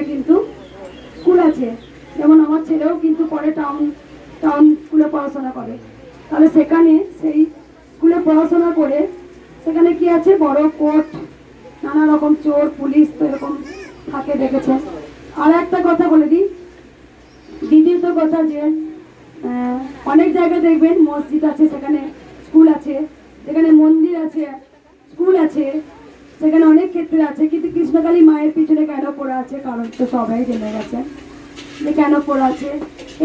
জায়গায় কিন্তু স্কুল আছে, যেমন আমার ছেলেও কিন্তু পরে টাউন স্কুলে পড়াশোনা করে। তাহলে সেখানে সেই স্কুলে পড়াশোনা করে সেখানে কি আছে, বড় কোর্ট, নানা রকম চোর পুলিশ তো এরকম থাকে দেখেছে। আর একটা কথা বলে দিই, দ্বিতীয়ত কথা যে অনেক জায়গায় দেখবেন মসজিদ আছে, সেখানে স্কুল আছে, যেখানে মন্দির আছে স্কুল আছে, সেখানে অনেক ক্ষেত্রে আছে। কিন্তু কৃষ্ণকালী মায়ের পিছনে কেন পড়ে আছে, কারণ তো সবাই জেনে গেছে যে কেন পড়ে আছে।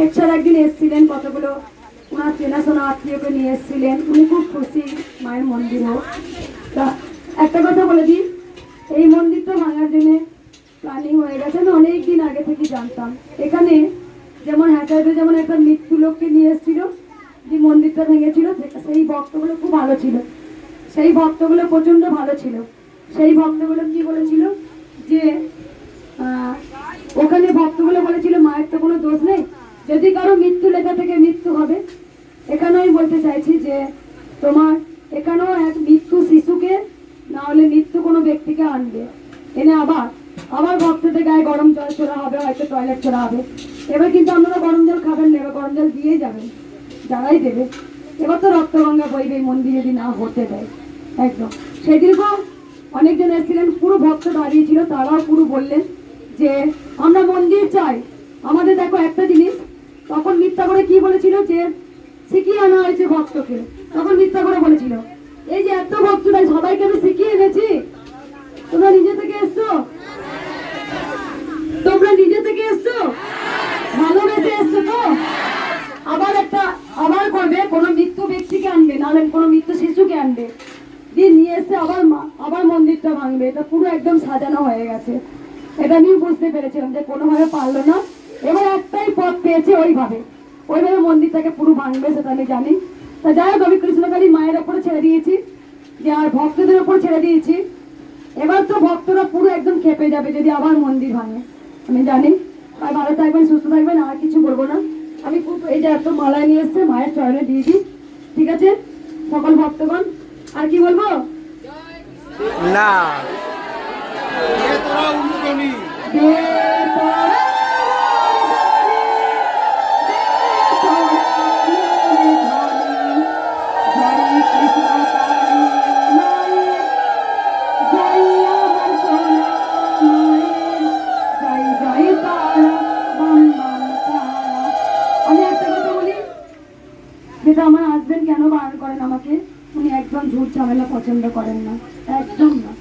এছাড়া একদিন এসেছিলেন কতগুলো ওনার চেনাশোনা আত্মীয়কে নিয়ে এসেছিলেন, উনি খুব খুশি মায়ের মন্দির হোক। তা একটা কথা বলে দিই, এই মন্দিরটা ভাঙার জন্য প্ল্যানিং হয়ে গেছে, আমি অনেক দিন আগে থেকে জানতাম। এখানে যেমন হ্যাচাইতে যেমন একটা মৃত্যু লোককে নিয়ে এসেছিল, যে মন্দিরটা ভেঙেছিল, সেই ভক্তগুলো খুব ভালো ছিল, সেই ভক্তগুলো প্রচন্ড ভালো ছিল। সেই ভক্তগুলো কি বলেছিল যে ওখানে ভক্তগুলো বলেছিল মায়ের তো কোনো দোষ নেই, যদি কারো মৃত্যু লেখা থেকে মৃত্যু হবে। এখানে আমি বলতে চাইছি যে তোমার এখানেও এক মৃত্যু শিশুকে না হলে মৃত্যু কোনো ব্যক্তিকে আনবে, এনে আবার ভক্তদের গায়ে গরম জল ছোড়া হবে, হয়তো টয়লেট ছোড়া হবে। এবার কিন্তু আপনারা গরম জল খাবেন না, এবার গরম জল দিয়েই যাবেন যারাই দেবে। এবার তো রক্তগঙ্গা বইবে এই মন্দির যদি না হতে দেয়। একদম সেদিনকেও অনেকজন এসেছিলেন, পুরো ভক্ত দাঁড়িয়েছিল, তারাও পুরো বললেন যে আমরা মন্দির চাই, আমাদের দেখো একটা জিনিস। তখন মিথ্যা করে কি বলেছিল যে শিখিয়ে আনা হয়েছে ভক্তকে, তখন মিথ্যা করে বলেছিল এই যে এত ভক্তরা সবাইকে আমি শিখিয়ে এনেছি, তোমরা নিজে থেকে এসছো, তোমরা নিজে থেকে এসছো, ভালোবেসে এসছো তো। আবার করবে, কোনো মৃত্যু ব্যক্তিকে আনবে, নাহলে কোনো মৃত্যু শিশুকে আনবে, দিয়ে নিয়ে এসে আবার মন্দিরটা ভাঙবে। এটা পুরো একদম সাজানো হয়ে গেছে। এটা আমি বুঝতে পেরেছিলাম যে কোনোভাবে পারলো না, এবার একটাই পথ পেয়েছে, ওইভাবে মন্দিরটাকে পুরো ভাঙবে, সেটা আমি জানি। তা যাই হোক, আমি কৃষ্ণকালী মায়ের ওপরে ছেড়ে দিয়েছি, যে আর ভক্তদের ওপর ছেড়ে দিয়েছি। এবার তো ভক্তরা পুরো একদম খেপে যাবে যদি আবার মন্দির ভাঙে, আমি জানি। আর ভালো থাকবেন, সুস্থ থাকবেন, আর কিছু বলবো না। আমি খুব এই যে এত মালায় নিয়ে এসছে মায়ের চরণে দিয়েছি, ঠিক আছে সকল ভক্তগণ। আর কি বলবো না যেটা আমার হাজবেন্ড কেন বারণ করেন আমাকে, উনি একদম ঝুট ঝামেলা পছন্দ করেন না, একদম না।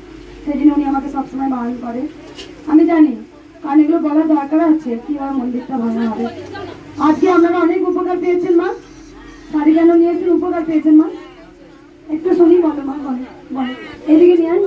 সেই জন্য উনি আমাকে সবসময় বারণ করে। আমি জানি, কারণ এগুলো বলার দরকার আছে, কিভাবে মন্দিরটা ভাঙা হবে। আজকে আপনারা অনেক উপকার পেয়েছেন মা, শাড়ি কেন নিয়েছেন, উপকার পেয়েছেন মা, একটু শুনি, বলো মা, বলো বলো, এদিকে নিয়ে আন।